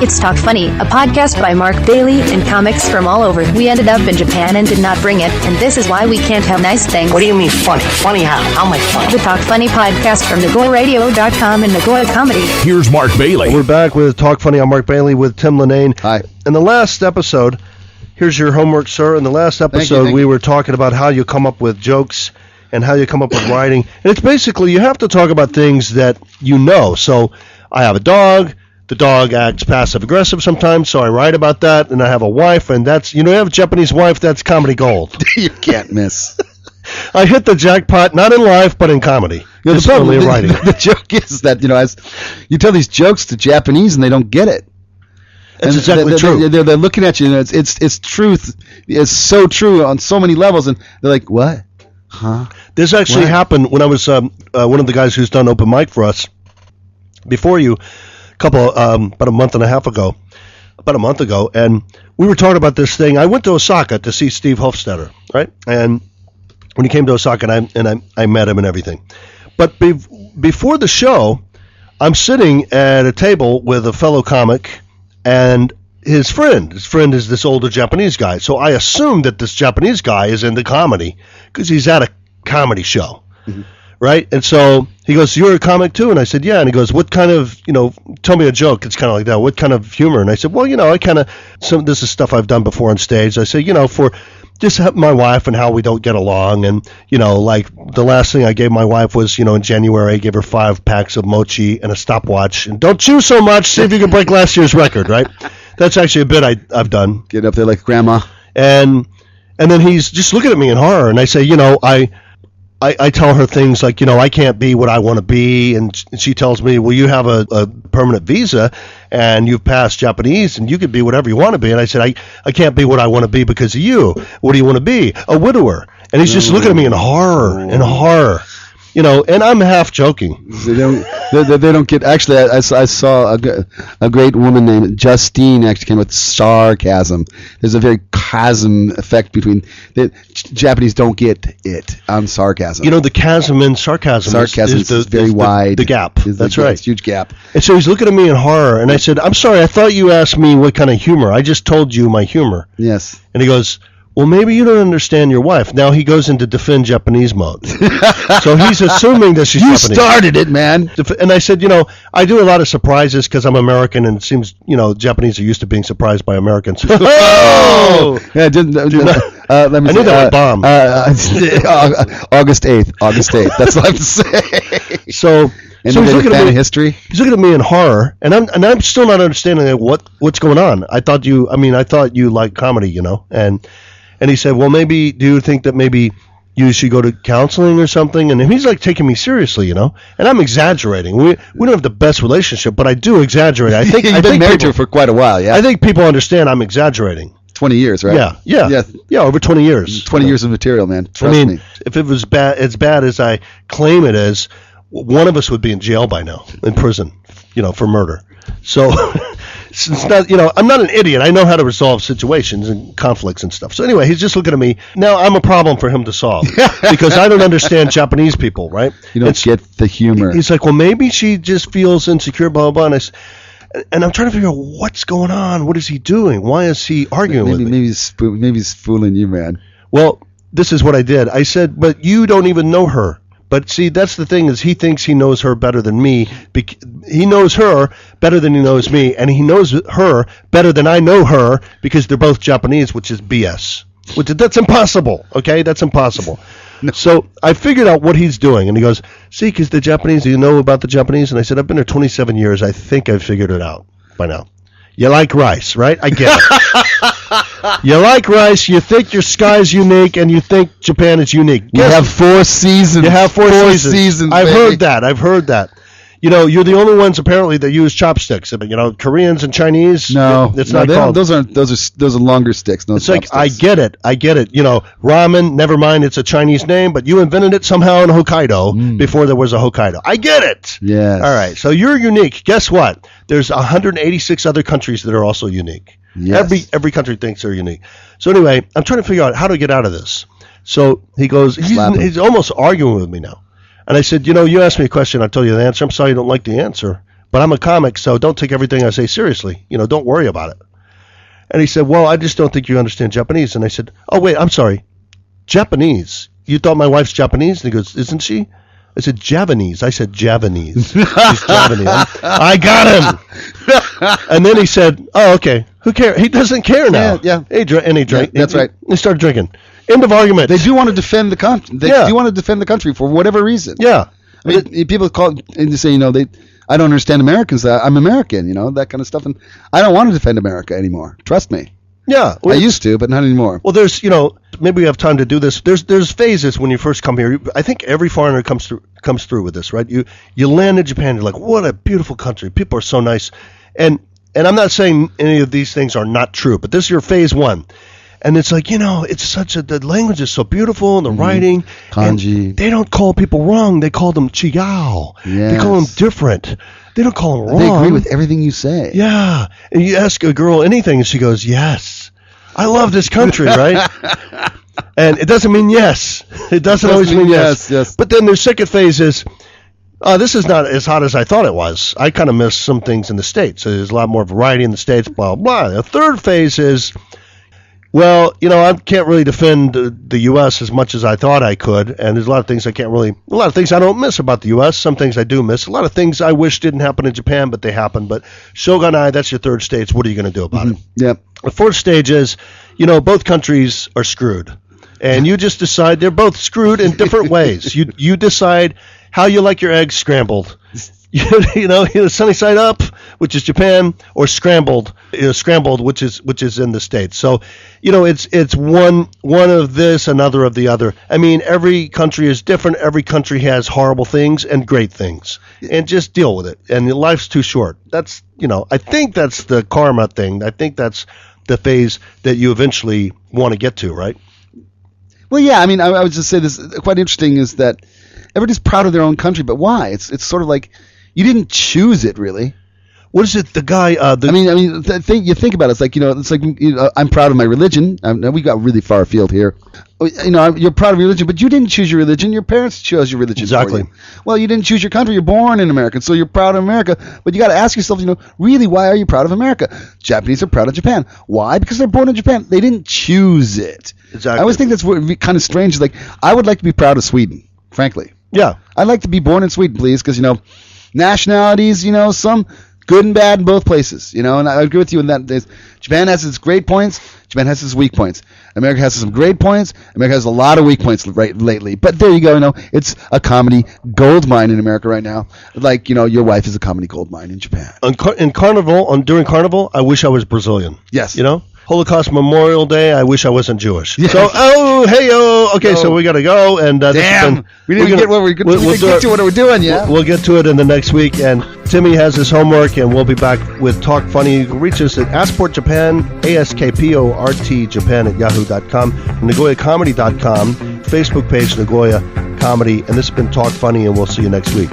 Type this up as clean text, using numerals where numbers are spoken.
It's Talk Funny, a podcast by Mark Bailey and comics from all over. We ended up in Japan and did not bring it, and this is why we can't have nice things. What do you mean funny? Funny how? How am I funny? The Talk Funny podcast from Nagoyacomedy.com and Nagoyacomedy. Here's Mark Bailey. We're back with Talk Funny. I'm Mark Bailey with Tim Lennane. Hi. In the last episode, here's your homework, sir. In the last episode, we were talking about how you come up with jokes and how you come up with writing. And it's basically, you have to talk about things that you know. So I have a dog. The dog acts passive-aggressive sometimes, so I write about that. And I have a wife, and that's, you have a Japanese wife, that's comedy gold. You can't miss. I hit the jackpot, not in life, but in comedy. The problem in writing. The joke is that, as you tell these jokes to Japanese and they don't get it. That's exactly true. They're looking at you, and it's truth. It's so true on so many levels, and they're like, what? Huh? This actually happened when I was one of the guys who's done open mic for us before you, about a month ago, and we were talking about this thing. I went to Osaka to see Steve Hofstetter, right? And when he came to Osaka, and I met him and everything. But before the show, I'm sitting at a table with a fellow comic and his friend. His friend is this older Japanese guy. So I assume that this Japanese guy is into comedy because he's at a comedy show, right? And so he goes, "You're a comic too?" And I said, "Yeah." And he goes, "What kind of, tell me a joke." It's kind of like that. What kind of humor? And I said, "Well, this is stuff I've done before on stage." I say, for just my wife and how we don't get along. And, like the last thing I gave my wife was, in January, I gave her 5 packs of mochi and a stopwatch. And don't chew so much. See if you can break last year's record, right? That's actually a bit I've done. Get up there like grandma. And then he's just looking at me in horror. And I say, I tell her things like, I can't be what I want to be. And she tells me, well, you have a permanent visa and you've passed Japanese and you could be whatever you want to be. And I said, I can't be what I want to be because of you. What do you want to be? A widower. And he's just looking at me in horror, and I'm half joking. They don't get. Actually, I saw a great woman named Justine actually came with sarcasm. There's a very chasm effect between the Japanese don't get it on sarcasm. The chasm in sarcasm is very wide. The gap. That's right. It's a huge gap. And so he's looking at me in horror, and I said, "I'm sorry, I thought you asked me what kind of humor. I just told you my humor." Yes. And he goes, "Well, maybe you don't understand your wife." Now he goes into defend Japanese mode. So he's assuming that she's Japanese. You started it, man. And I said, I do a lot of surprises because I'm American, and it seems, Japanese are used to being surprised by Americans. Oh! Yeah, let me I knew that would bomb. August 8th. That's what I have to say. So he's looking at me. History. He's looking at me in horror, and I'm still not understanding what's going on. I thought you like comedy, and he said, well, do you think that maybe you should go to counseling or something? And he's like taking me seriously, and I'm exaggerating. We don't have the best relationship, but I do exaggerate. I think You've been married to her for quite a while, yeah. I think people understand I'm exaggerating. 20 years, right? Yeah, over 20 years. 20 years of material, man. Trust me. If it was as bad as I claim it is, one of us would be in jail by now, in prison, for murder. So it's not, I'm not an idiot. I know how to resolve situations and conflicts and stuff. So anyway, he's just looking at me. Now I'm a problem for him to solve because I don't understand Japanese people, right? You don't get the humor. He's like, well, maybe she just feels insecure, blah, blah, blah. And I'm trying to figure out what's going on. What is he doing? Why is he arguing with me? Maybe he's fooling you, man. Well, this is what I did. I said, but you don't even know her. But see, that's the thing is he thinks he knows her better than me. He knows her better than he knows me, and he knows her better than I know her because they're both Japanese, which is BS. That's impossible, okay? That's impossible. No. So I figured out what he's doing, and he goes, see, because the Japanese, do you know about the Japanese? And I said, I've been there 27 years. I think I've figured it out by now. You like rice, right? I get it. You like rice, you think your sky's unique, and you think Japan is unique. You have 4 seasons. You have 4 seasons. I've heard that. You're the only ones apparently that use chopsticks. Koreans and Chinese. No, it's not called. Those are longer sticks. No, it's chopsticks. Like I get it. Ramen. Never mind, it's a Chinese name, but you invented it somehow in Hokkaido before there was a Hokkaido. I get it. Yeah. All right. So you're unique. Guess what? There's 186 other countries that are also unique. Yes. Every country thinks they're unique. So anyway, I'm trying to figure out how to get out of this. So he goes. He's almost arguing with me now. And I said, you asked me a question, I'll tell you the answer. I'm sorry you don't like the answer, but I'm a comic, so don't take everything I say seriously. Don't worry about it. And he said, well, I just don't think you understand Japanese. And I said, oh, wait, I'm sorry. Japanese? You thought my wife's Japanese? And he goes, isn't she? I said, Javanese. I said, Javanese. She's Javanese. I got him. And then he said, oh, okay. Who cares? He doesn't care now. Yeah. And he drank. Yeah, that's right. He started drinking. End of argument. They do want to defend the country. They do want to defend the country for whatever reason. Yeah. I mean, people call and they say, I don't understand Americans. I'm American, that kind of stuff. And I don't want to defend America anymore. Trust me. Yeah. I used to, but not anymore. Well, there's, maybe we have time to do this. There's phases when you first come here. I think every foreigner comes through with this, right? You land in Japan, you're like, what a beautiful country. People are so nice. And I'm not saying any of these things are not true, but this is your phase one. And it's like, it's the language is so beautiful, and the writing. Kanji. They don't call people wrong. They call them chigao. Yes. They call them different. They don't call them wrong. They agree with everything you say. Yeah. And you ask a girl anything, and she goes, yes. I love this country, right? And it doesn't mean yes. It doesn't always mean yes. But then their second phase is, this is not as hot as I thought it was. I kind of miss some things in the States. So there's a lot more variety in the States, blah, blah. The third phase is, well, I can't really defend the U.S. as much as I thought I could, and there's a lot of things a lot of things I don't miss about the U.S., some things I do miss, a lot of things I wish didn't happen in Japan, but they happen. But Shogunai, that's your third stage. What are you going to do about it? Yep. The fourth stage is, both countries are screwed, and you just decide they're both screwed in different ways. You decide how you like your eggs scrambled. Sunny side up, which is Japan, or scrambled, which is in the States. So, it's one of this, another of the other. I mean, every country is different. Every country has horrible things and great things, and just deal with it. And life's too short. That's, I think that's the karma thing. I think that's the phase that you eventually want to get to, right? Well, yeah. I mean, I would just say this. Quite interesting is that everybody's proud of their own country, but why? It's sort of like. You didn't choose it, really. What is it? The guy. The thing you think about it, it's like I'm proud of my religion. We got really far afield here. You're proud of your religion, but you didn't choose your religion. Your parents chose your religion. Exactly. For you. Well, you didn't choose your country. You're born in America, so you're proud of America. But you got to ask yourself, really, why are you proud of America? Japanese are proud of Japan. Why? Because they're born in Japan. They didn't choose it. Exactly. I always think that's kind of strange. Like, I would like to be proud of Sweden, frankly. Yeah. I'd like to be born in Sweden, please, because nationalities, some good and bad in both places, and I agree with you in that. Japan has its great points, Japan has its weak points. America has some great points, America has a lot of weak points lately. But there you go, it's a comedy gold mine in America right now. Like, your wife is a comedy gold mine in Japan. During Carnival, I wish I was Brazilian. Yes. Holocaust Memorial Day, I wish I wasn't Jewish. Yes. So, okay, so we got to go. And damn, we didn't get what we're going to get to what we're doing, yeah? We'll get to it in the next week. And Timmy has his homework, and we'll be back with Talk Funny. You can reach us at Askport Japan, ASKPORT Japan at yahoo.com, Nagoyacomedy.com, Facebook page Nagoya Comedy. And this has been Talk Funny, and we'll see you next week.